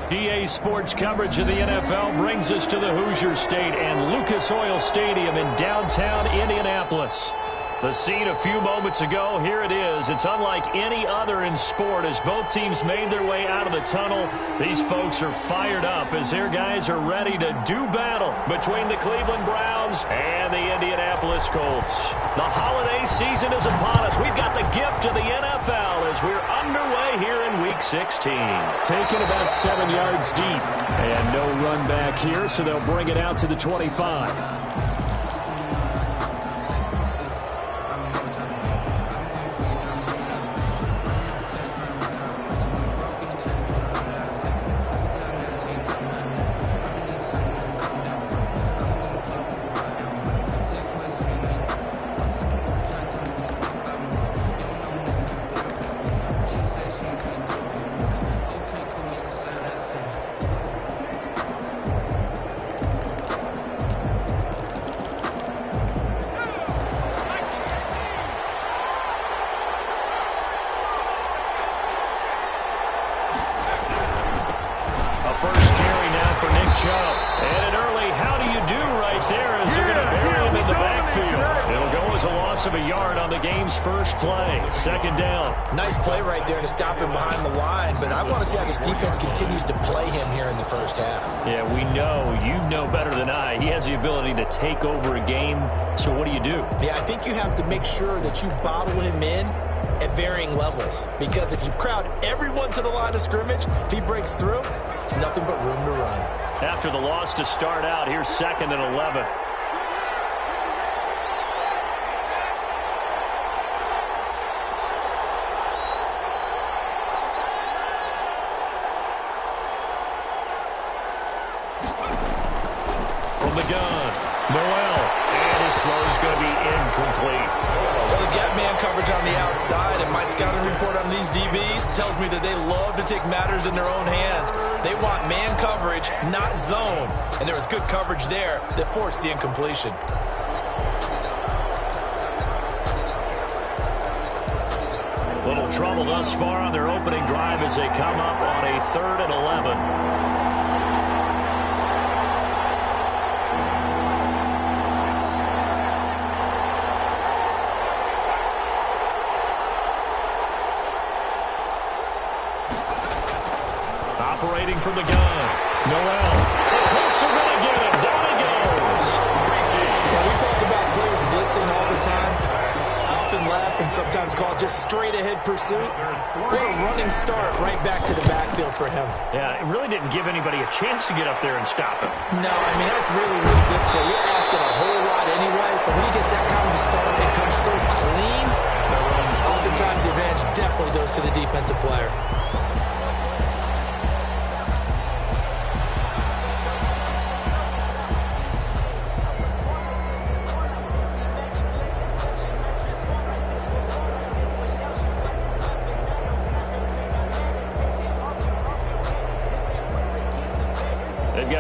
EA Sports coverage of the NFL brings us to the Hoosier State and Lucas Oil Stadium in downtown Indianapolis. The scene a few moments ago, here it is. It's unlike any other in sport as both teams made their way out of the tunnel. These folks are fired up as their guys are ready to do battle between the Cleveland Browns and the Indianapolis Colts. The holiday season is upon us. We've got the gift of the NFL as we're underway here in Week 16. Taken about 7 yards deep. And no run back here, so they'll bring it out to the 25. Of a yard on the game's first play. Second down. Nice play right there to stop him behind the line, but I want to see how this defense continues to play him here in the first half. Yeah, we know. You know better than I. He has the ability to take over a game, so what do you do? Yeah, I think you have to make sure that you bottle him in at varying levels, because if you crowd everyone to the line of scrimmage, if he breaks through, there's nothing but room to run. After the loss to start out, here's 2nd and 11. And my scouting report on these DBs tells me that they love to take matters in their own hands. They want man coverage, not zone. And there was good coverage there that forced the incompletion. Little trouble thus far on their opening drive as they come up on a 3rd and 11. Operating from the gun. Noel. The Colts are going to get him. Down he goes. Yeah, we talk about players blitzing all the time. I often laugh and sometimes call it just straight-ahead pursuit. What a running start right back to the backfield for him. Yeah, it really didn't give anybody a chance to get up there and stop him. No, I mean, that's really, really difficult. You're asking a whole lot anyway, but when he gets that kind of a start and comes through clean, oftentimes the advantage definitely goes to the defensive player.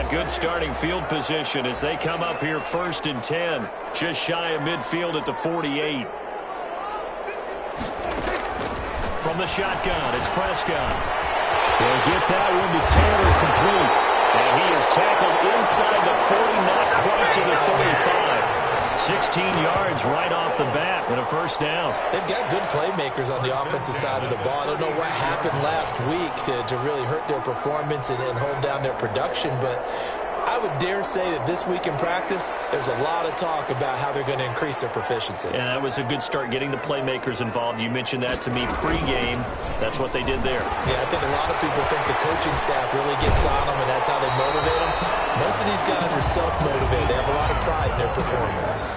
Good starting field position as they come up here 1st and 10. Just shy of midfield at the 48. From the shotgun, it's Prescott. They'll get that one to Taylor complete. And he is tackled inside the 40, not quite to the 35. 16 yards right off the bat and a first down. They've got good playmakers on the offensive side of the ball. I don't know what happened last week to really hurt their performance and hold down their production, but I would dare say that this week in practice, there's a lot of talk about how they're going to increase their proficiency. And that was a good start getting the playmakers involved. You mentioned that to me pregame. That's what they did there. Yeah, I think a lot of people think the coaching staff really gets on them, and that's how they motivate them. Most of these guys are self-motivated. They have a lot of pride in their performance.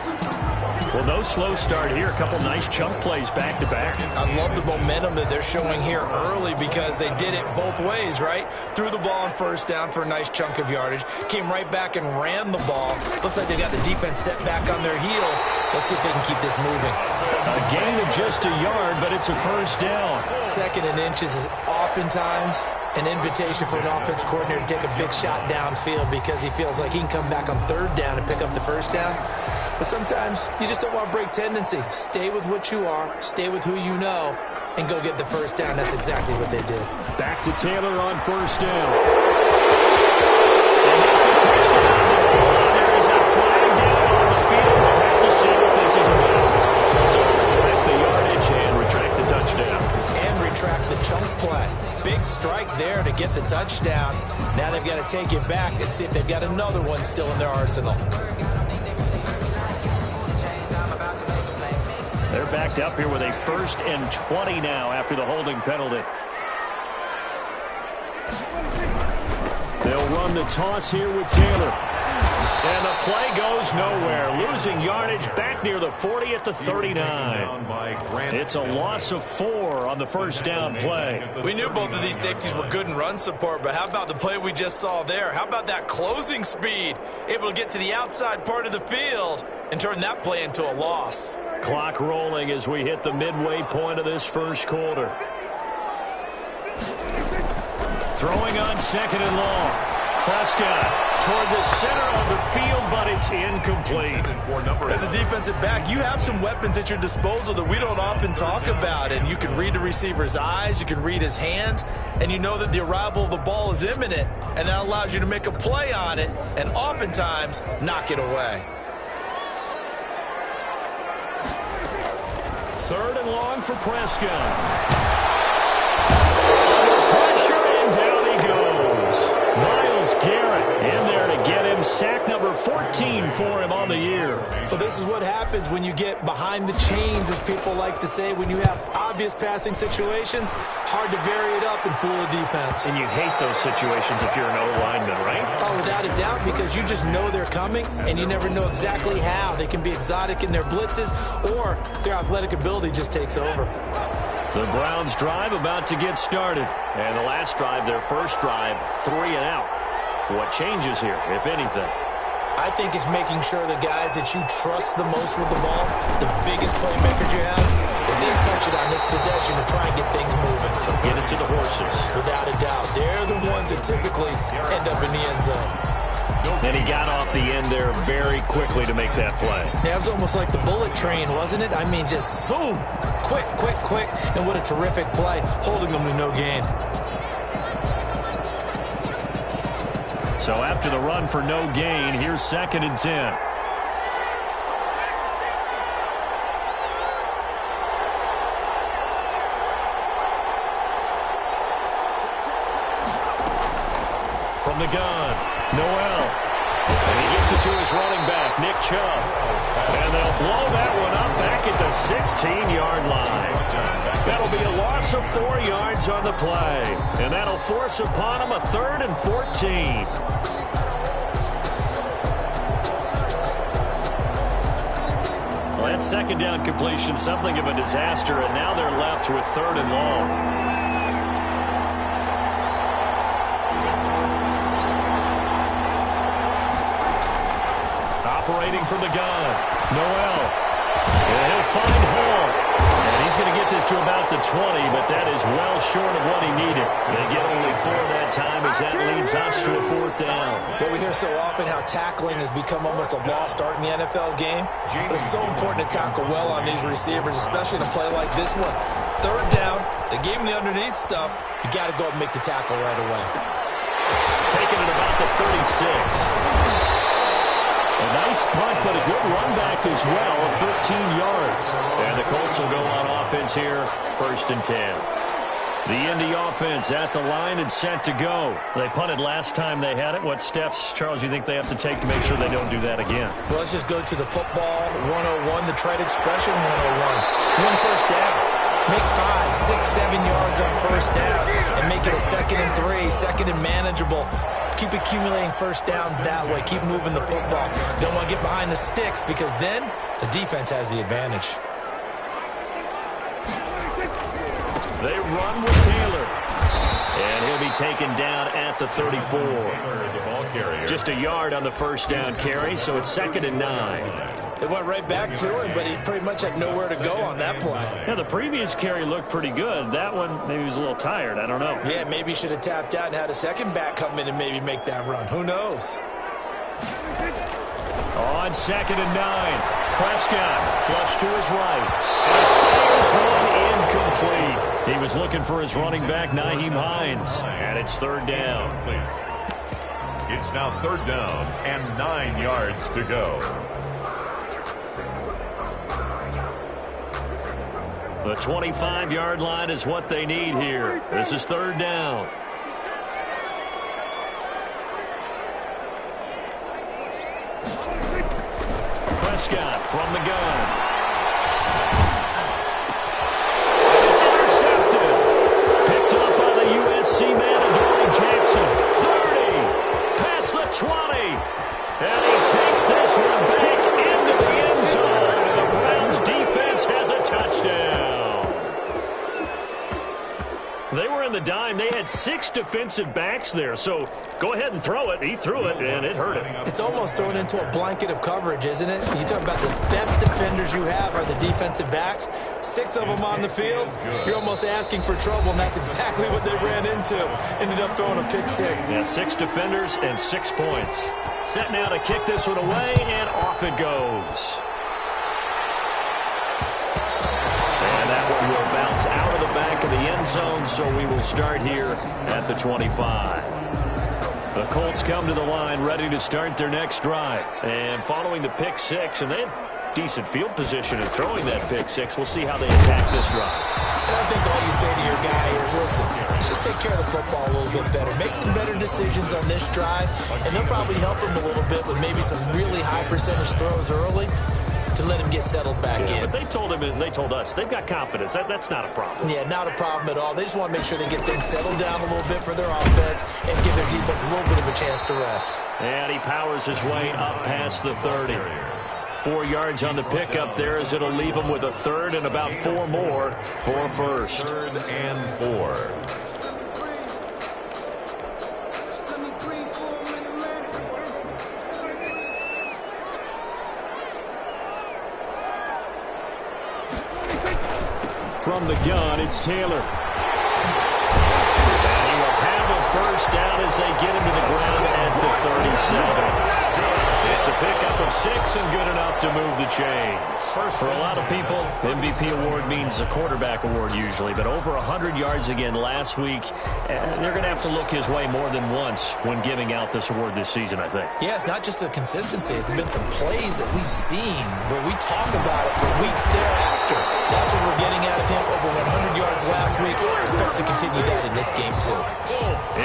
Well, no slow start here. A couple nice chunk plays back-to-back. I love the momentum that they're showing here early because they did it both ways, right? Threw the ball on first down for a nice chunk of yardage. Came right back and ran the ball. Looks like they got the defense set back on their heels. Let's see if they can keep this moving. A gain of just a yard, but it's a first down. 2nd and inches is oftentimes an invitation for an offense coordinator to take a big shot downfield because he feels like he can come back on 3rd down and pick up the first down. But sometimes you just don't want to break tendency. Stay with what you are, stay with who you know, and go get the first down. That's exactly what they did. Back to Taylor on first down. get the touchdown. Now they've got to take it back and see if they've got another one still in their arsenal. They're backed up here with a 1st and 20 now after the holding penalty. They'll run the toss here with Taylor. And the play goes nowhere. Losing yardage back near the 40 at the 39. It's a loss of 4 on the first down play. We knew both of these safeties were good in run support, but how about the play we just saw there? How about that closing speed? Able to get to the outside part of the field and turn that play into a loss. Clock rolling as we hit the midway point of this first quarter. Throwing on 2nd and long. Prescott toward the center of the field, but it's incomplete. As a defensive back, you have some weapons at your disposal that we don't often talk about, and you can read the receiver's eyes, you can read his hands, and you know that the arrival of the ball is imminent, and that allows you to make a play on it and oftentimes knock it away. 3rd and long for Prescott. Under pressure, and down he goes. Myles Garrett in there to get him. Sack number 14 for him on the year. Well, this is what happens when you get behind the chains, as people like to say. When you have obvious passing situations, hard to vary it up and fool a defense. And you hate those situations if you're an O-lineman, right? Oh, without a doubt, because you just know they're coming, and you never know exactly how. They can be exotic in their blitzes, or their athletic ability just takes over. The Browns drive about to get started. And the last drive, their first drive, 3 and out. What changes here, if anything? I think it's making sure the guys that you trust the most with the ball, the biggest playmakers you have, that they touch it on this possession to try and get things moving. So get it to the horses. Without a doubt. They're the ones that typically end up in the end zone. And he got off the end there very quickly to make that play. Yeah, it was almost like the bullet train, wasn't it? I mean, just zoom, quick, quick, quick, and what a terrific play, holding them to no gain. So after the run for no gain, here's 2nd and 10. From the gun, Noel. And he gets it to his running back, Nick Chubb. And they'll blow that one up back at the 16-yard line. That'll be a loss of 4 yards on the play. And that'll force upon him a 3rd and 14. Well, that 2nd down completion, something of a disaster, and now they're left with 3rd and long. Operating from the gun, Noel. And he'll find Hall. And he's going to get this to about the 20, but that is well short of what he needed. They get only 4 that time as that leads us to a 4th down. Well, we hear so often how tackling has become almost a lost art in the NFL game. But it's so important to tackle well on these receivers, especially in a play like this one. 3rd down, they gave him the underneath stuff. You got to go and make the tackle right away. Taking it about the 36. A nice punt, but a good run back as well of 13 yards. And the Colts will go on offense here, 1st and 10. The Indy offense at the line and set to go. They punted last time they had it. What steps, Charles, you think they have to take to make sure they don't do that again? Well, let's just go to the football 101, the trade expression 101. 1 first down. Make 5, 6, 7 yards on 1st down and make it a 2nd and 3, 2nd and manageable. Keep accumulating 1st downs that way. Keep moving the football. Don't want to get behind the sticks because then the defense has the advantage. They run with Taylor. And he'll be taken down at the 34. Just a yard on the 1st down carry, so it's 2nd and 9. It went right back to him, but he pretty much had nowhere to go on that play. Yeah, the previous carry looked pretty good. That one, maybe he was a little tired. I don't know. Yeah, maybe he should have tapped out and had a second back come in and maybe make that run. Who knows? On 2nd and 9, Prescott flush to his right. And fires one incomplete. He was looking for his running back, Nyheim Hines. And it's 3rd down. It's now 3rd down and 9 yards to go. The 25-yard line is what they need here. This is 3rd down. from the gun. And it's intercepted. Picked up by the USC man, Adoree Jackson. 30. Past the 20. And he takes this one back into the end zone. And the Browns defense has a touchdown. They were in the dime. They had 6 defensive backs there. So go ahead and throw it. He threw it, and it hurt him. It's almost thrown into a blanket of coverage, isn't it? You talk about the best defenders you have are the defensive backs. 6 of them on the field. You're almost asking for trouble, and that's exactly what they ran into. Ended up throwing a pick 6. Yeah, 6 defenders and 6 points. Set now to kick this one away, and off it goes. And that one will bounce out of the back of the end zone, so we will start here at the 25. The Colts come to the line ready to start their next drive. And following the pick 6, and they had decent field position in throwing that pick 6. We'll see how they attack this drive. And I think all you say to your guy is, listen, let's just take care of the football a little bit better. Make some better decisions on this drive, and they'll probably help him a little bit with maybe some really high percentage throws early to let him get settled back in. But they told him, and they told us, they've got confidence. That's not a problem. Yeah, not a problem at all. They just want to make sure they get things settled down a little bit for their offense and give their defense a little bit of a chance to rest. And he powers his way up past the 30. 4 yards on the pickup there as it'll leave him with a third and about 4 more for first. 3rd and 4. From the gun, it's Taylor. And he will have a first down as they get him to the ground at the 37. It's a pickup of 6 and good enough to move the chains. For a lot of people, MVP award means a quarterback award usually, but over 100 yards again last week. They're going to have to look his way more than once when giving out this award this season, I think. Yeah, it's not just the consistency. It's been some plays that we've seen where we talk about it for weeks thereafter. That's what we're getting out of him. Over 100 yards last week. Expects to continue that in this game, too.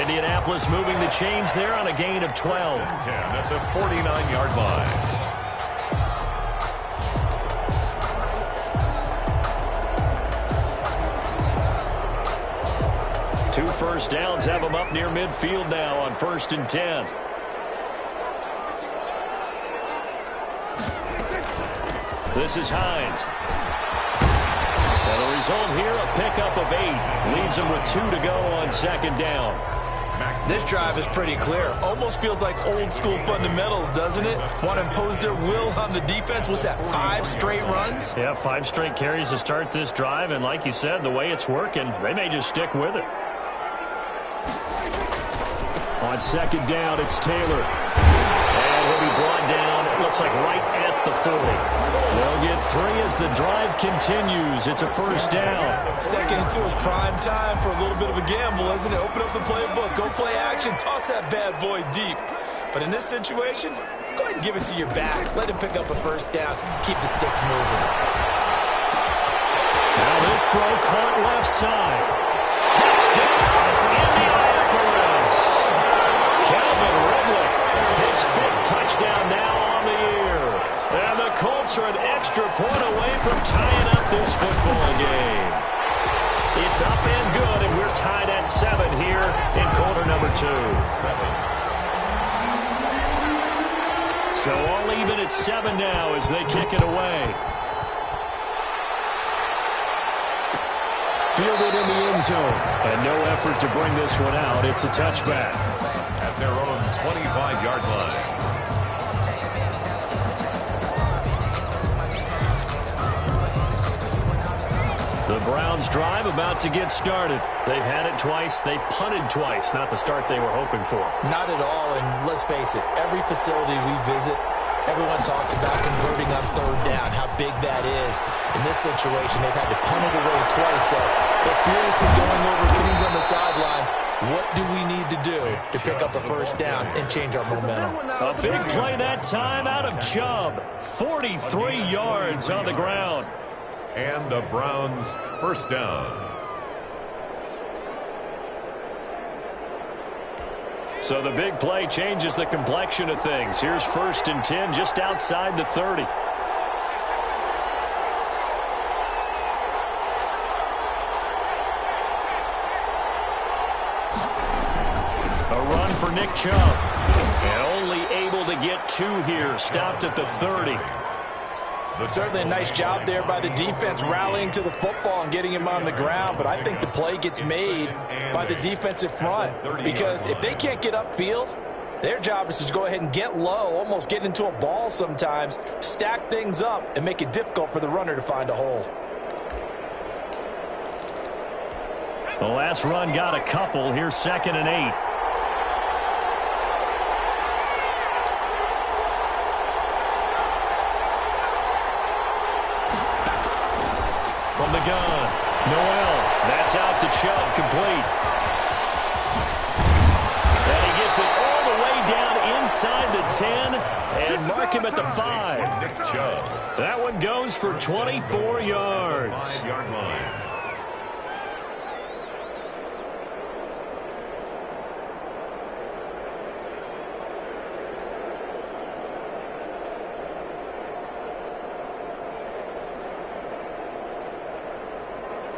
Indianapolis moving the chains there on a gain of 12. 10 at the 49-yard line. Two first downs have them up near midfield now on 1st and 10. This is Hines. And the result here, a pickup of 8. Leaves him with 2 to go on 2nd down. This drive is pretty clear. Almost feels like old school fundamentals, doesn't it? Want to impose their will on the defense. What's that, 5 straight runs? Yeah, 5 straight carries to start this drive. And like you said, the way it's working, they may just stick with it. On 2nd down, it's Taylor. And he'll be brought down, it looks like right at the 40. They'll get 3 as the drive continues. It's a first down. 2nd and 2 is prime time for a little bit of a gamble, isn't it? Open up the playbook, go play action, toss that bad boy deep. But in this situation, go ahead and give it to your back. Let him pick up a first down. Keep the sticks moving. Now this throw caught left side. Touchdown, Indianapolis. Calvin Ridley, his 5th touchdown now on the year. And the Colts are an extra point away from tying up this football game. It's up and good, and we're tied at 7 here in quarter number 2. So all even at 7 now as they kick it away. Fielded in the end zone. And no effort to bring this one out. It's a touchback. At their own 25-yard line. The Browns drive about to get started. They've had it twice. They've punted twice. Not the start they were hoping for. Not at all, and let's face it, every facility we visit, everyone talks about converting on 3rd down, how big that is. In this situation, they've had to punt it away twice, so they're furiously going over things on the sidelines. What do we need to do to pick up a first down and change our momentum? A big play that time out of Chubb. 43 yards on the ground. And the Browns first down. So the big play changes the complexion of things. Here's 1st and 10 just outside the 30. for Nick Chubb. And only able to get 2 here. Stopped at the 30. Certainly a nice job there by the defense rallying to the football and getting him on the ground, but I think the play gets made by the defensive front because if they can't get upfield, their job is to go ahead and get low, almost get into a ball sometimes, stack things up, and make it difficult for the runner to find a hole. The last run got a couple. Here's 2nd and 8. From the gun, Noel. That's out to Chubb, complete. And he gets it all the way down inside the 10 and mark him at the 5. Nick Chubb. That one goes for 24 yards. 5-yard line.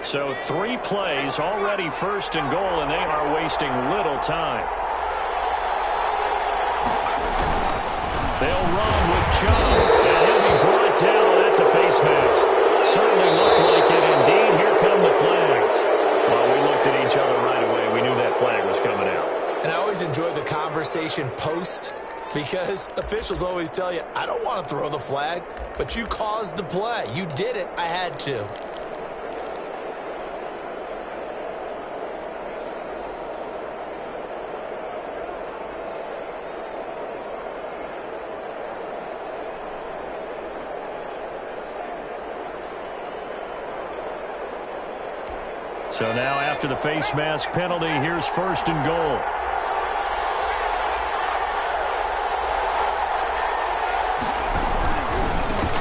So 3 plays, already 1st and goal, and they are wasting little time. They'll run with Chubb, and he'll be brought down. That's a face mask. Certainly looked like it. Indeed, here come the flags. Well, we looked at each other right away. We knew that flag was coming out. And I always enjoy the conversation post because officials always tell you, I don't want to throw the flag, but you caused the play. You did it. I had to. So now after the face mask penalty, here's 1st and goal.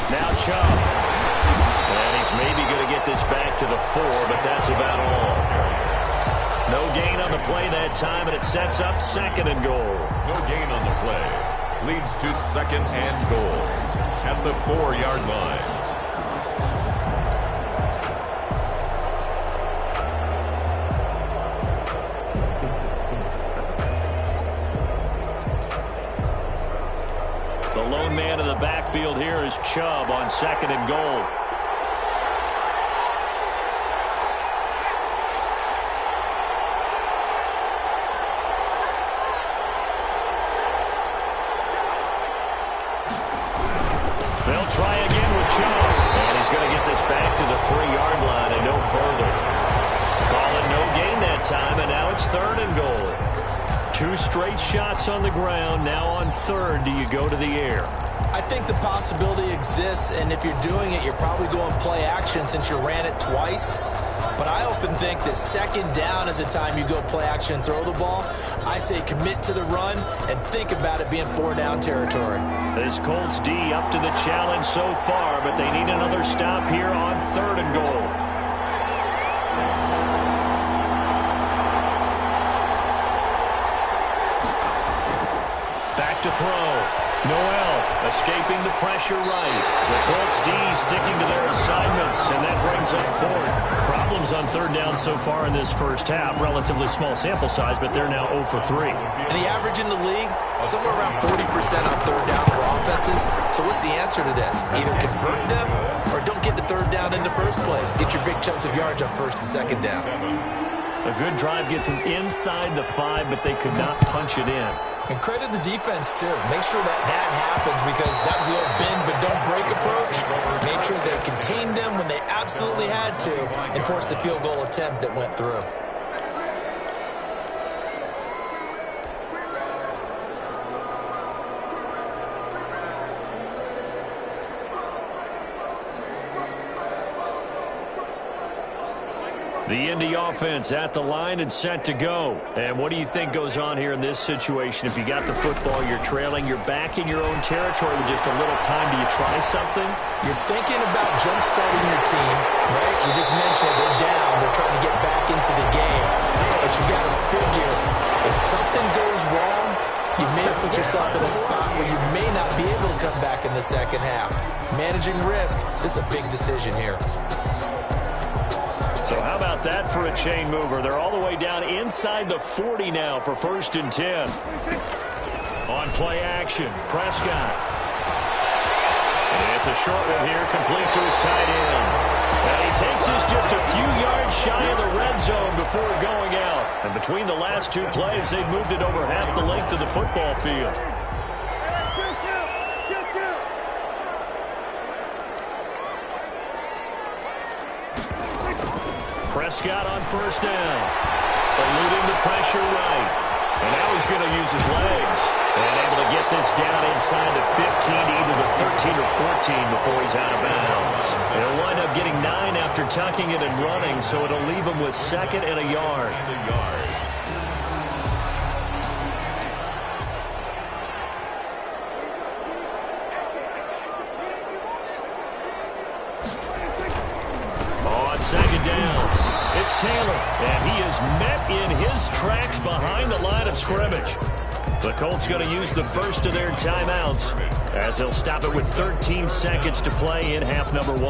Now Chubb. And he's maybe going to get this back to the 4, but that's about all. No gain on the play that time, and it sets up 2nd and goal. No gain on the play. Leads to 2nd and goal at the 4-yard line. The lone man in the backfield here is Chubb on 2nd and goal. They'll try again with Chubb. And he's going to get this back to the 3-yard line and no further. Call it no gain that time, and now it's 3rd and goal. 2 straight shots on the ground. Now on 3rd, do you go to the air? I think the possibility exists, and if you're doing it, you're probably going play action since you ran it twice. But I often think that 2nd down is the time you go play action and throw the ball. I say commit to the run and think about it being 4-down territory. This Colts D up to the challenge so far, but they need another stop here on 3rd and goal. Back to throw. Noel escaping the pressure right. The Colts D sticking to their assignments, and that brings up 4th. Problems on 3rd down so far in this first half. Relatively small sample size, but they're now 0 for 3. And the average in the league, somewhere around 40% on 3rd down for offenses. So what's the answer to this? Either convert them or don't get to 3rd down in the first place. Get your big chunks of yards on 1st and 2nd down. A good drive gets them inside the 5, but they could not punch it in. And credit the defense, too. Make sure that happens because that was the old bend but don't break approach. Made sure they contained them when they absolutely had to and forced the field goal attempt that went through. The Indy offense at the line and set to go. And what do you think goes on here in this situation? If you got the football, you're trailing, you're back in your own territory with just a little time. Do you try something? You're thinking about jump-starting your team, right? You just mentioned they're down. They're trying to get back into the game. But you got to figure if something goes wrong, you may have put yourself in a spot where you may not be able to come back in the second half. Managing risk, this is a big decision here. So how about that for a chain mover? They're all the way down inside the 40 now for 1st and 10. On play action, Prescott. It's a short one here, complete to his tight end. And he takes this just a few yards shy of the red zone before going out. And between the last two plays, they've moved it over half the length of the football field. Prescott on 1st down. Eluding the pressure right. And now he's going to use his legs. And able to get this down inside the 15, either the 13 or 14 before he's out of bounds. They'll wind up getting 9 after tucking it and running, so it'll leave him with 2nd and a yard. On 2nd down. It's Taylor, and he is met in his tracks behind the line of scrimmage. The Colts going to use the first of their timeouts as they'll stop it with 13 seconds to play in half number 1.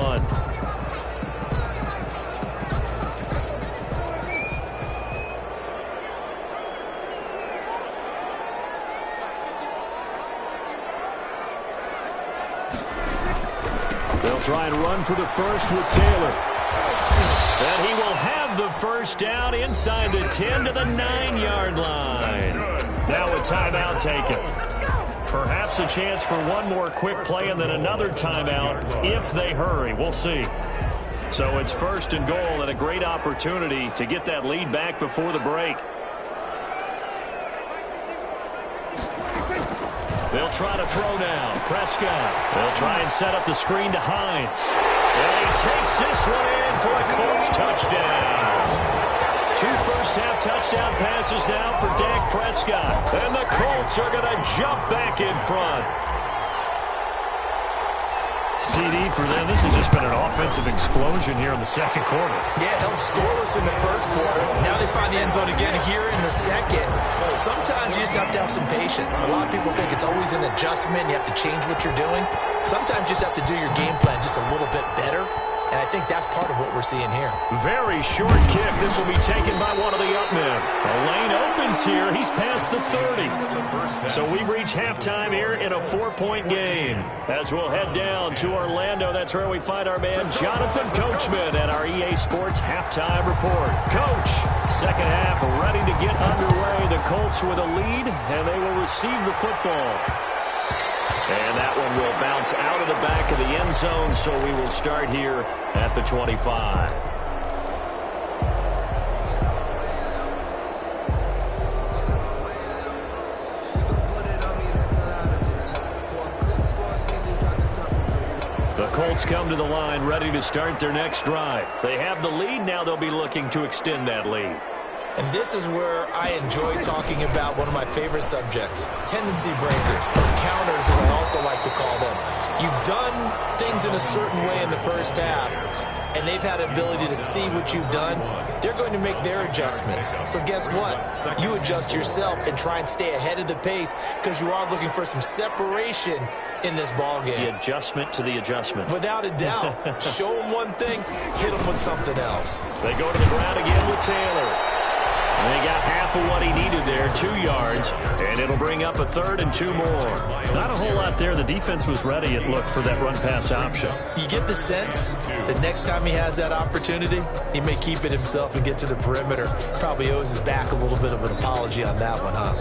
They'll try and run for the first with Taylor. And he will have the first down inside the 10 to the 9-yard line. Now a timeout taken. Perhaps a chance for one more quick play and then another timeout if they hurry. We'll see. So it's 1st and goal and a great opportunity to get that lead back before the break. They'll try to throw now. Prescott. They'll try and set up the screen to Hines. And he takes this one in for a Colts touchdown. 2 first-half touchdown passes now for Dak Prescott. And the Colts are going to jump back in front. CD for them. This has just been an offensive explosion here in the 2nd quarter. Yeah, held scoreless in the 1st quarter. Now they find the end zone again here in the 2nd. Sometimes you just have to have some patience. A lot of people think it's always an adjustment. You have to change what you're doing. Sometimes you just have to do your game plan just a little bit better. And I think that's part of what we're seeing here. Very short kick. This will be taken by one of the up men. The lane opens here. He's past the 30. So we reach halftime here in a 4-point game. As we'll head down to Orlando, that's where we find our man Jonathan Coachman at our EA Sports Halftime Report. Coach, 2nd half ready to get underway. The Colts with a lead, and they will receive the football. And that one will bounce out of the back of the end zone, so we will start here at the 25. The Colts come to the line ready to start their next drive. They have the lead. Now they'll be looking to extend that lead. And this is where I enjoy talking about one of my favorite subjects, tendency breakers, or counters as I also like to call them. You've done things in a certain way in the 1st half, and they've had the ability to see what you've done. They're going to make their adjustments. So guess what? You adjust yourself and try and stay ahead of the pace because you are looking for some separation in this ball game. The adjustment to the adjustment. Without a doubt. Show them one thing, hit them with something else. They go to the ground again with Taylor. And they got half of what he needed there, 2 yards, and it'll bring up a 3rd and 2 more. Not a whole lot there. The defense was ready, it looked, for that run-pass option. You get the sense that next time he has that opportunity, he may keep it himself and get to the perimeter. Probably owes his back a little bit of an apology on that one, huh?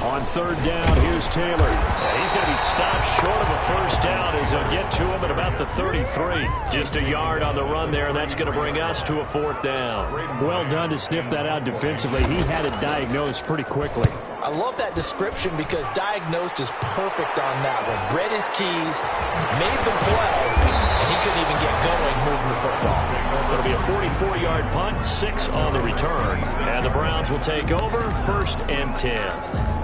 On 3rd down, here's Taylor. And he's going to be stopped short of a first down as he'll get to him at about the 33. Just a yard on the run there, and that's going to bring us to a 4th down. Well done to sniff that out defensively. He had it diagnosed pretty quickly. I love that description because diagnosed is perfect on that one. Read his keys, made the play, and he couldn't even get going moving the football. It'll be a 44-yard punt, 6 on the return. And the Browns will take over, 1st and 10.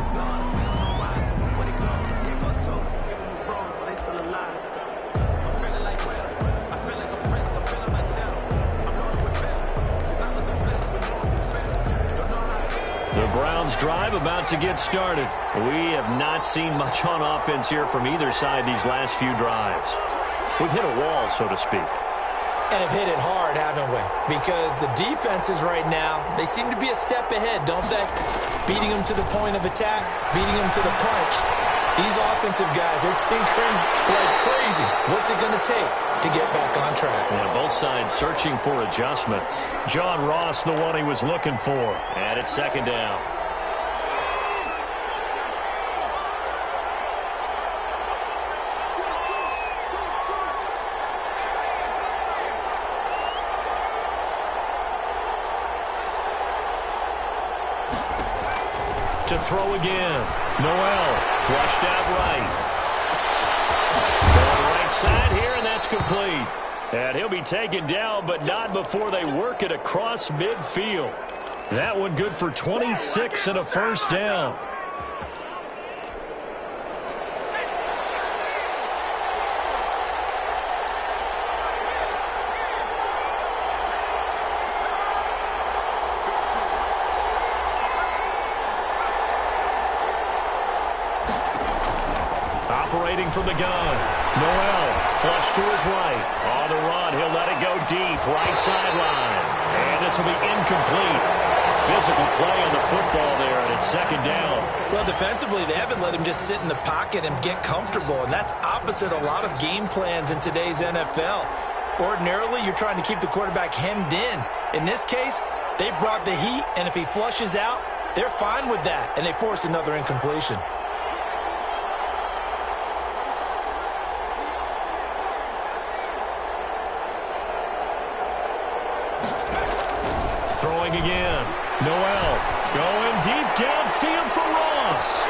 Browns drive about to get started. We have not seen much on offense here from either side these last few drives. We've hit a wall, so to speak. And have hit it hard, haven't we? Because the defenses right now, they seem to be a step ahead, don't they? Beating them to the point of attack, beating them to the punch. These offensive guys are tinkering like crazy. What's it going to take to get back on track? Yeah, both sides searching for adjustments. John Ross, the one he was looking for. And it's second down. To throw again. Noel flushed out right. Going right side here, and that's complete. And he'll be taken down, but not before they work it across midfield. That one good for 26 and a first down. Operating from the gun. Noel, flush to his right. On the run, he'll let it go deep. Right sideline. And this will be incomplete. Physical play on the football there, and it's second down. Well, defensively, they haven't let him just sit in the pocket and get comfortable, and that's opposite a lot of game plans in today's NFL. Ordinarily, you're trying to keep the quarterback hemmed in. In this case, they brought the heat, and if he flushes out, they're fine with that, and they force another incompletion. Throwing again. Noel going deep downfield for Ross.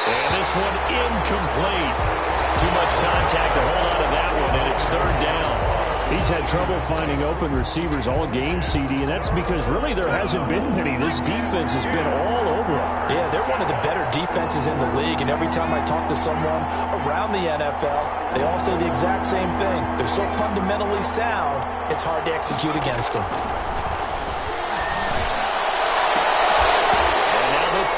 And this one incomplete. Too much contact to hold on to that one, and it's third down. He's had trouble finding open receivers all game, CD, and that's because really there hasn't been many. This defense has been all over them. Yeah, they're one of the better defenses in the league, and every time I talk to someone around the NFL, they all say the exact same thing. They're so fundamentally sound, it's hard to execute against them.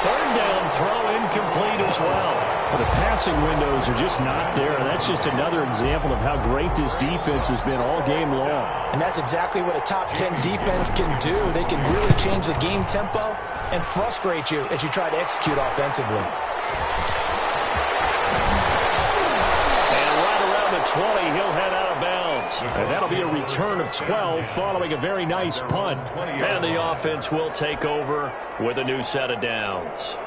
Third down throw incomplete as well. Well, the passing windows are just not there. That's just another example of how great this defense has been all game long. And that's exactly what a top 10 defense can do. They can really change the game tempo and frustrate you as you try to execute offensively. And right around the 20, he'll head out of bounds. And that'll be a return of 12 following a very nice punt. And the offense will take over with a new set of downs.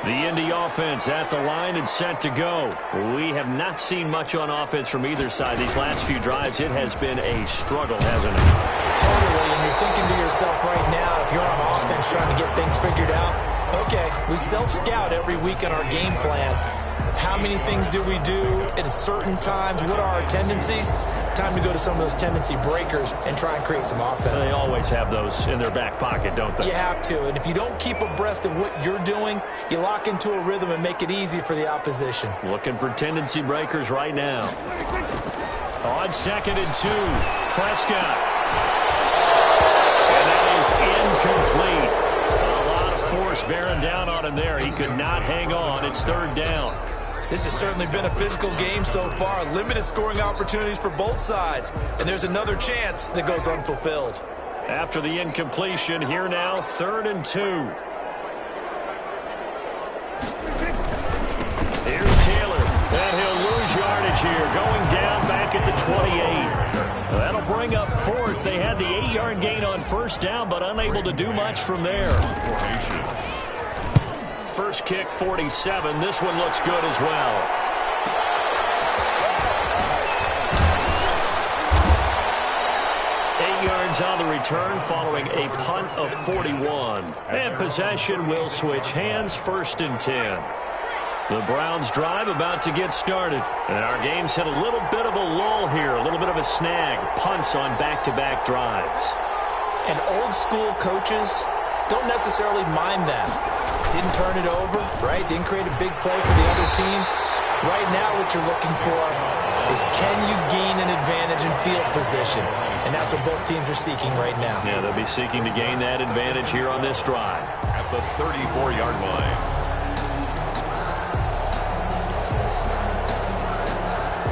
The Indy offense at the line and set to go. We have not seen much on offense from either side. These last few drives, it has been a struggle, hasn't it? Totally, and you're thinking to yourself right now, if you're on offense trying to get things figured out, okay, we self-scout every week in our game plan. How many things do we do at certain times? What are our tendencies? Time to go to some of those tendency breakers and try and create some offense. They always have those in their back pocket, don't they? You have to, and if you don't keep abreast of what you're doing, you lock into a rhythm and make it easy for the opposition. Looking for tendency breakers right now. On 2nd and 2, Prescott. And that is incomplete. A lot of force bearing down on him there. He could not hang on. It's third down. This has certainly been a physical game so far. Limited scoring opportunities for both sides. And there's another chance that goes unfulfilled. After the incompletion, here now, 3rd and 2. Here's Taylor. And he'll lose yardage here, going down back at the 28. That'll bring up 4th. They had the 8-yard gain on first down, but unable to do much from there. First kick, 47. This one looks good as well. Yards on the return following a punt of 41. And possession will switch hands, 1st and 10. The Browns drive about to get started. And our game's hit a little bit of a lull here, a little bit of a snag. Punts on back-to-back drives. And old school coaches don't necessarily mind that. Didn't turn it over, right? Didn't create a big play for the other team. Right now what you're looking for is can you gain an advantage in field position? And that's what both teams are seeking right now. Yeah, they'll be seeking to gain that advantage here on this drive. At the 34-yard line.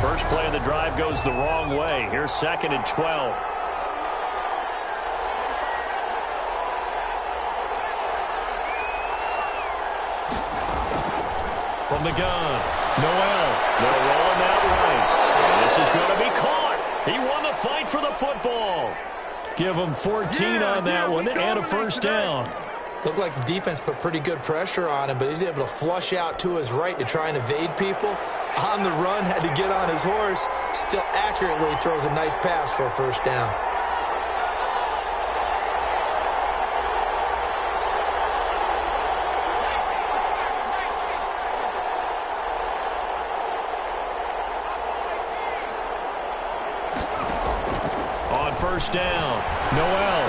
First play of the drive goes the wrong way. Here's 2nd and 12. From the gun, Noel. They'll roll him out right. And this is going to be caught. He won the fight for the football. Give him 14 on that one and a first down. Looked like the defense put pretty good pressure on him, but he's able to flush out to his right to try and evade people. On the run, had to get on his horse. Still accurately throws a nice pass for a first down. First down, Noel.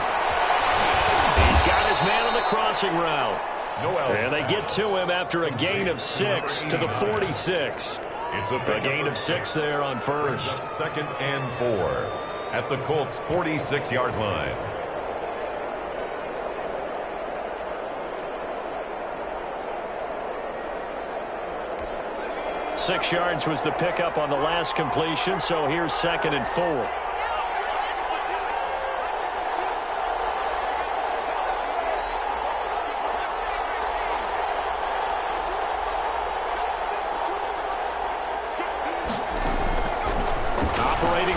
He's got his man on the crossing route. Noel. And they get to him after a gain of 6 to the 46. It's a gain of 6 there on first. 2nd and 4 at the Colts' 46-yard line. Six yards was the pickup on the last completion, so here's 2nd and 4.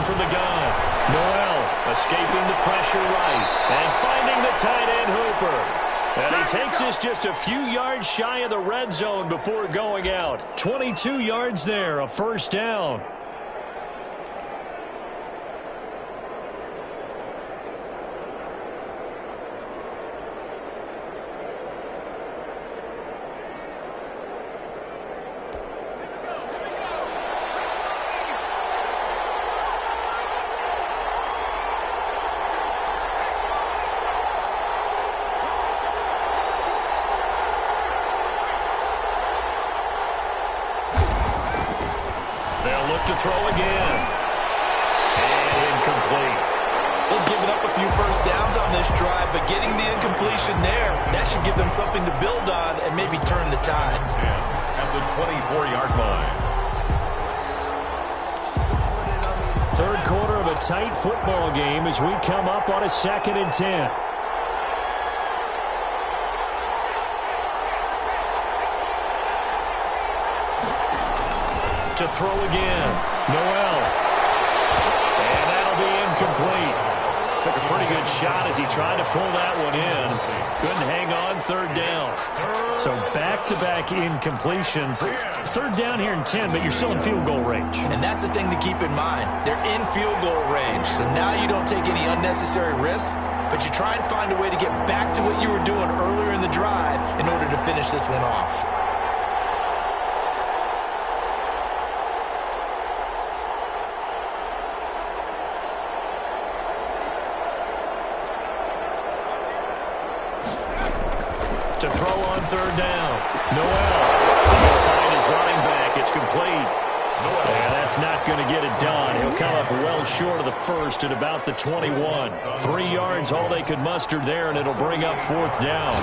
From the gun, Noel escaping the pressure right and finding the tight end Hooper. And he takes us just a few yards shy of the red zone before going out. 22 yards there, a first down. To throw again. And incomplete. They've given up a few first downs on this drive, but getting the incompletion there, that should give them something to build on and maybe turn the tide. At the 24-yard line. Third quarter of a tight football game as we come up on a 2nd and 10. To throw again, Noel. And that'll be incomplete. Took a pretty good shot as he tried to pull that one in. Couldn't hang on, 3rd down. So back-to-back incompletions. 3rd down here in 10, but you're still in field goal range. And that's the thing to keep in mind. They're in field goal range. So now you don't take any unnecessary risks, but you try and find a way to get back to what you were doing earlier in the drive in order to finish this one off. To throw on 3rd down. Noel. He'll find his running back. It's complete. And that's not going to get it done. He'll come up well short of the first at about the 21. 3 yards, all they could muster there, and it'll bring up 4th down.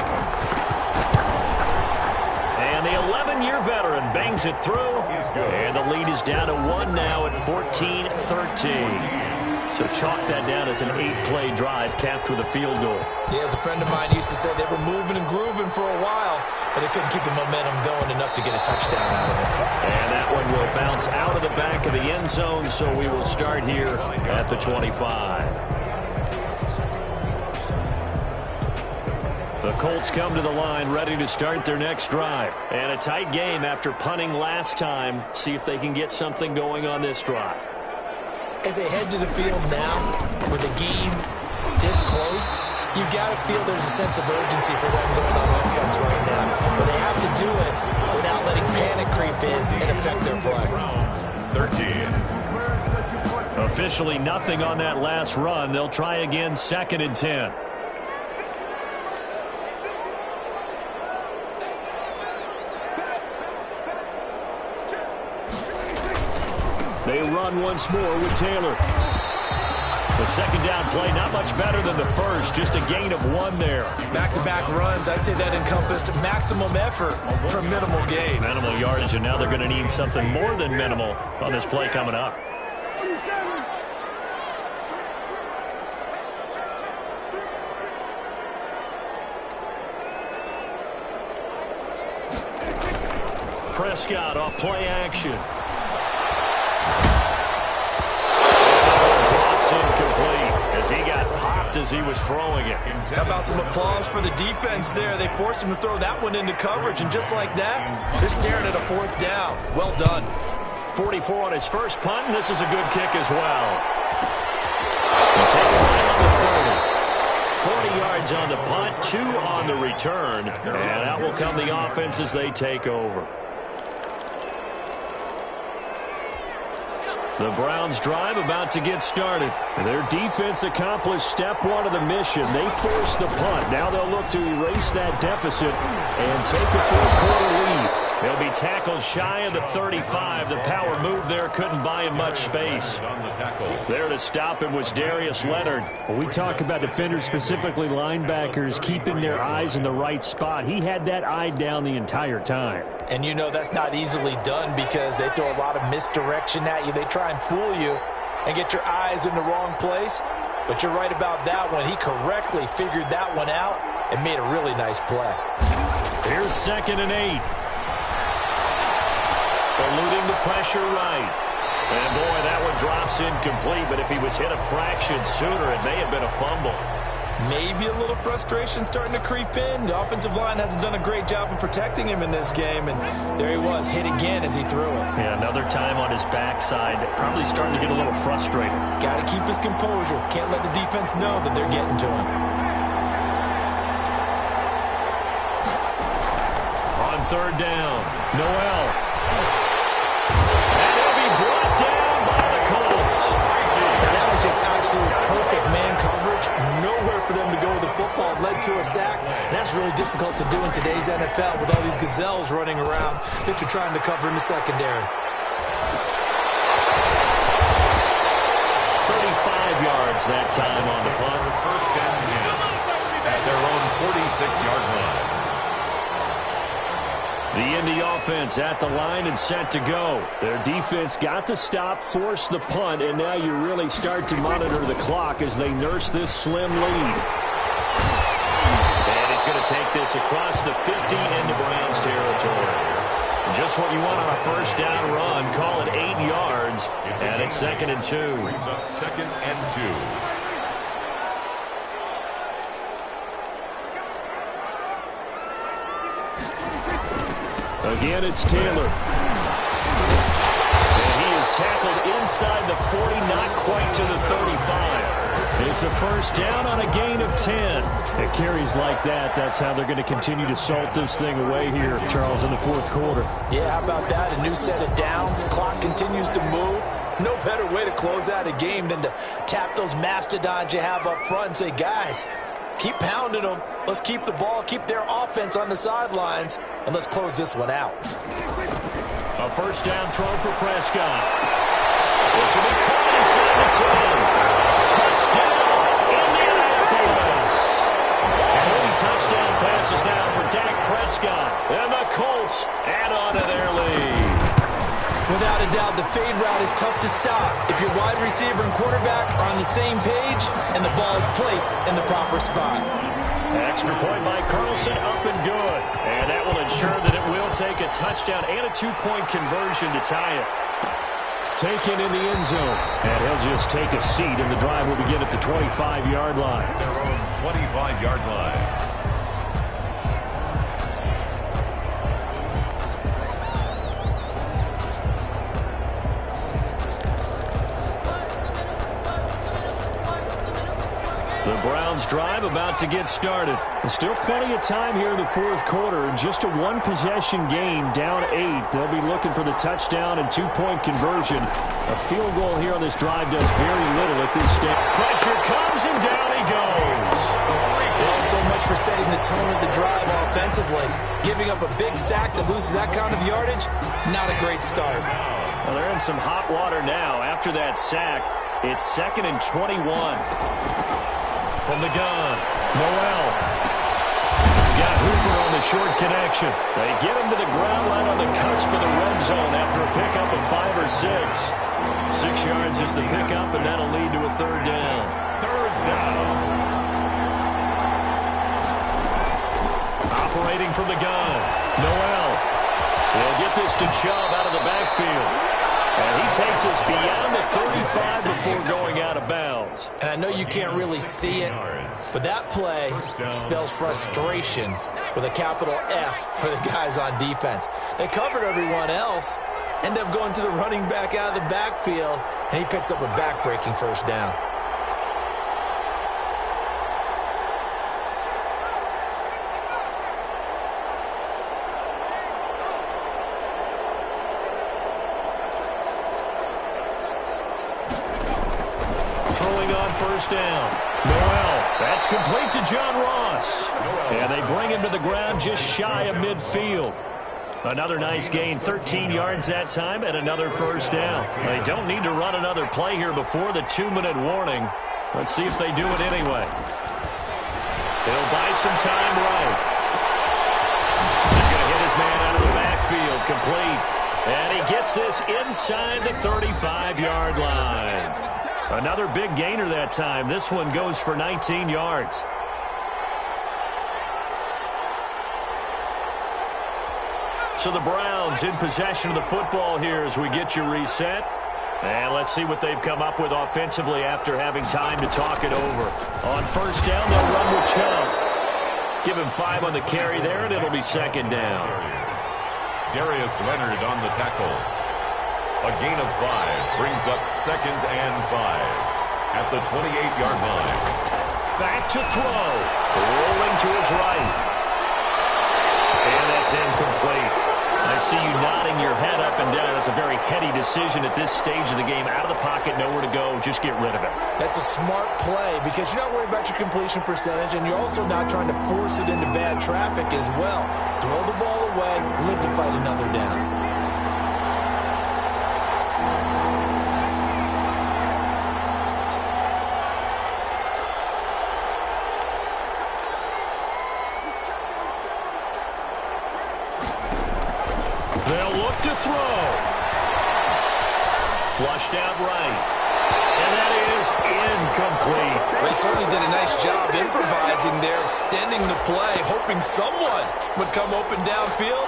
And the 11-year veteran bangs it through. And the lead is down to 1 now at 14-13. So chalk that down as an 8-play drive capped with a field goal. Yeah, as a friend of mine used to say, they were moving and grooving for a while, but they couldn't keep the momentum going enough to get a touchdown out of it. And that one will bounce out of the back of the end zone, so we will start here at the 25. The Colts come to the line ready to start their next drive. And a tight game after punting last time. See if they can get something going on this drive. As they head to the field now, with the game this close, you've got to feel there's a sense of urgency for them going on offense right now. But they have to do it without letting panic creep in and affect their play. 13. Officially nothing on that last run. They'll try again 2nd and 10. They they run once more with Taylor. The second down play, not much better than the first, just a gain of 1 there. Back-to-back runs, I'd say that encompassed maximum effort for minimal gain. Minimal yardage, and now they're going to need something more than minimal on this play coming up. Prescott off play action. Drops incomplete as he got popped as he was throwing it. How about some applause for the defense there? They forced him to throw that one into coverage, and just like that, they're staring at a 4th down. Well done. 44 on his first punt, and this is a good kick as well. He'll take it right on the 30. 40 yards on the punt, 2 on the return, and out will come the offense as they take over. The Browns drive about to get started. Their defense accomplished step 1 of the mission. They forced the punt. Now they'll look to erase that deficit and take a 4th quarter lead. They'll be tackled shy of the 35. The power move there couldn't buy him much space. There to stop him was Darius Leonard. When we talk about defenders, specifically linebackers, keeping their eyes in the right spot. He had that eye down the entire time. And you know that's not easily done because they throw a lot of misdirection at you. They try and fool you and get your eyes in the wrong place. But you're right about that one. He correctly figured that one out and made a really nice play. Here's 2nd and 8. Eluding the pressure right. And boy, that one drops incomplete, but if he was hit a fraction sooner, it may have been a fumble. Maybe a little frustration starting to creep in. The offensive line hasn't done a great job of protecting him in this game, and there he was, hit again as he threw it. Yeah, another time on his backside, probably starting to get a little frustrated. Got to keep his composure. Can't let the defense know that they're getting to him. On 3rd down, Noel. And he'll be brought down by the Colts. Now that was just absolute perfect man coverage. Nowhere for them to go with the football. Led to a sack. And that's really difficult to do in today's NFL with all these gazelles running around that you're trying to cover in the secondary. 35 yards that time on the punt. 1st and 10 at their own 46-yard line. The Indy offense at the line and set to go. Their defense got the stop, forced the punt, and now you really start to monitor the clock as they nurse this slim lead. And he's going to take this across the 50 into Browns territory. Just what you want on a 1st down run. Call it 8 yards, and it's 2nd and 2. Brings up 2nd and 2. Again, it's Taylor. And he is tackled inside the 40, not quite to the 35. It's a 1st down on a gain of 10. It carries like that. That's how they're going to continue to salt this thing away here, Charles, in the 4th quarter. Yeah, how about that? A new set of downs. Clock continues to move. No better way to close out a game than to tap those mastodons you have up front and say, guys, keep pounding them. Let's keep the ball, keep their offense on the sidelines, and let's close this one out. A 1st down throw for Prescott. This will be caught inside the 10. Touchdown, Indianapolis. 3 touchdown passes now for Dak Prescott. And the Colts add on to their lead. Without a doubt, the fade route is tough to stop if your wide receiver and quarterback are on the same page and the ball is placed in the proper spot. Extra point by Carlson, up and good. And that will ensure that it will take a touchdown and a 2-point conversion to tie it. Taken in the end zone. And he'll just take a seat, and the drive will begin at the 25-yard line. Their own 25-yard line. The Browns drive about to get started. There's still plenty of time here in the 4th quarter. Just a 1-possession game, down 8. They'll be looking for the touchdown and 2-point conversion. A field goal here on this drive does very little at this stage. Pressure comes, and down he goes. Well, so much for setting the tone of the drive offensively. Giving up a big sack that loses that kind of yardage, not a great start. Well, they're in some hot water now. After that sack, it's 2nd and 21. From the gun, Noel. He's got Hooper on the short connection. They get him to the ground right on the cusp of the red zone after a pickup of 5 or 6. 6 yards is the pickup, and that'll lead to a 3rd down. 3rd down. Operating from the gun, Noel. He'll get this to Chubb out of the backfield. And he takes us beyond the 35 before going out of bounds. And I know you can't really see it, but that play spells frustration with a capital F for the guys on defense. They covered everyone else, end up going to the running back out of the backfield, and he picks up a back-breaking 1st down. On 1st down. Noel. That's complete to John Ross. And they bring him to the ground just shy of midfield. Another nice gain, 13 yards that time, and another 1st down. They don't need to run another play here before the 2-minute warning. Let's see if they do it anyway. He'll buy some time right. He's going to hit his man out of the backfield, complete. And he gets this inside the 35-yard line. Another big gainer that time. This one goes for 19 yards. So the Browns in possession of the football here as we get you reset. And let's see what they've come up with offensively after having time to talk it over. On 1st down, they'll run with Chubb. Give him 5 on the carry there, and it'll be 2nd down. Darius Leonard on the tackle. A gain of 5 brings up 2nd and 5 at the 28-yard line. Back to throw. Rolling to his right. And that's incomplete. I see you nodding your head up and down. It's a very heady decision at this stage of the game. Out of the pocket, nowhere to go. Just get rid of it. That's a smart play because you're not worried about your completion percentage, and you're also not trying to force it into bad traffic as well. Throw the ball away, live to fight another down. They'll look to throw. Flushed out right. And that is incomplete. They certainly did a nice job improvising there, extending the play, hoping someone would come open downfield,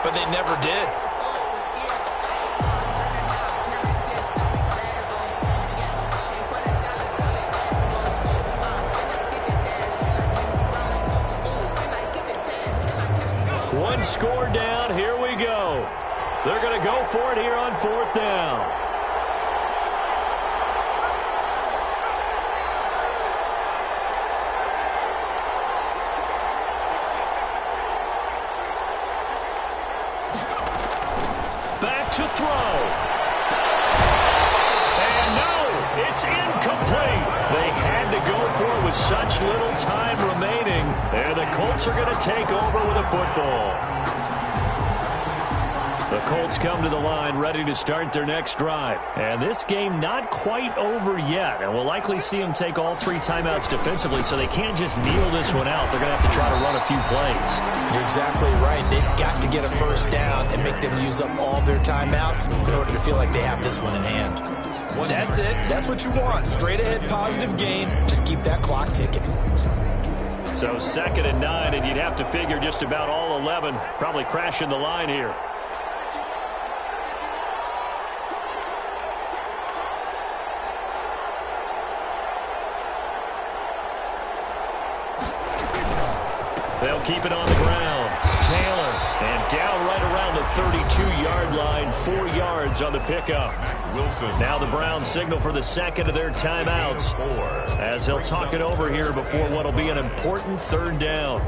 but they never did. One score down. Here we go. They're going to go for it here on 4th down. Back to throw. And no, it's incomplete. They had to go for it with such little time remaining. And the Colts are going to take over with a football. The Colts come to the line ready to start their next drive. And this game not quite over yet. And we'll likely see them take all 3 timeouts defensively, so they can't just kneel this one out. They're going to have to try to run a few plays. You're exactly right. They've got to get a 1st down and make them use up all their timeouts in order to feel like they have this one in hand. That's it. That's what you want. Straight ahead positive gain. Just keep that clock ticking. So 2nd and 9, and you'd have to figure just about all 11 probably crashing the line here. They'll keep it on the ground. Taylor, and down right around the 32-yard line, 4 yards on the pickup. Wilson. Now the Browns signal for the 2nd of their timeouts as they'll talk it over here before what will be an important 3rd down.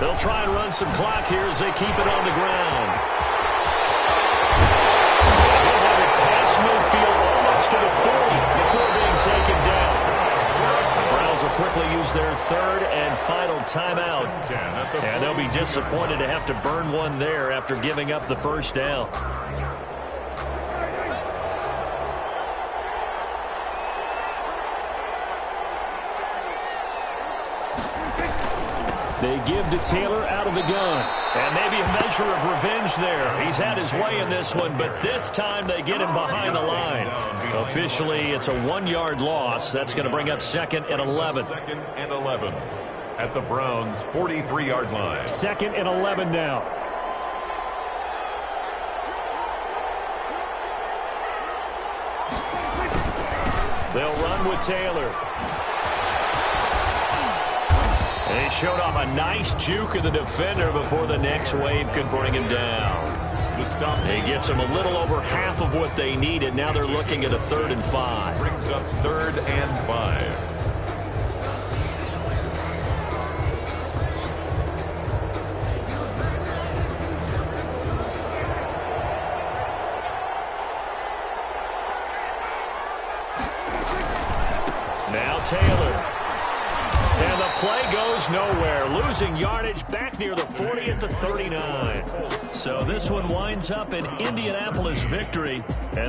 They'll try and run some clock here as they keep it on the ground. to the 40 before being taken down. The Browns will quickly use their third and final timeout. And they'll be disappointed to have to burn one there after giving up the first down. They give to Taylor out of the gun. And maybe a measure of revenge there. He's had his way in this one, but this time they get him behind the line. Officially, it's a 1-yard loss. That's going to bring up 2nd and 11. 2nd and 11 at the Browns' 43-yard line. 2nd and 11 now. They'll run with Taylor. They showed off a nice juke of the defender before the next wave could bring him down. He gets them a little over half of what they needed. Now they're looking at a 3rd and 5. Brings up 3rd and 5. Now Taylor. And the play goes nowhere. Losing yardage back near the 40 at the 39. So this one winds up an Indianapolis victory. And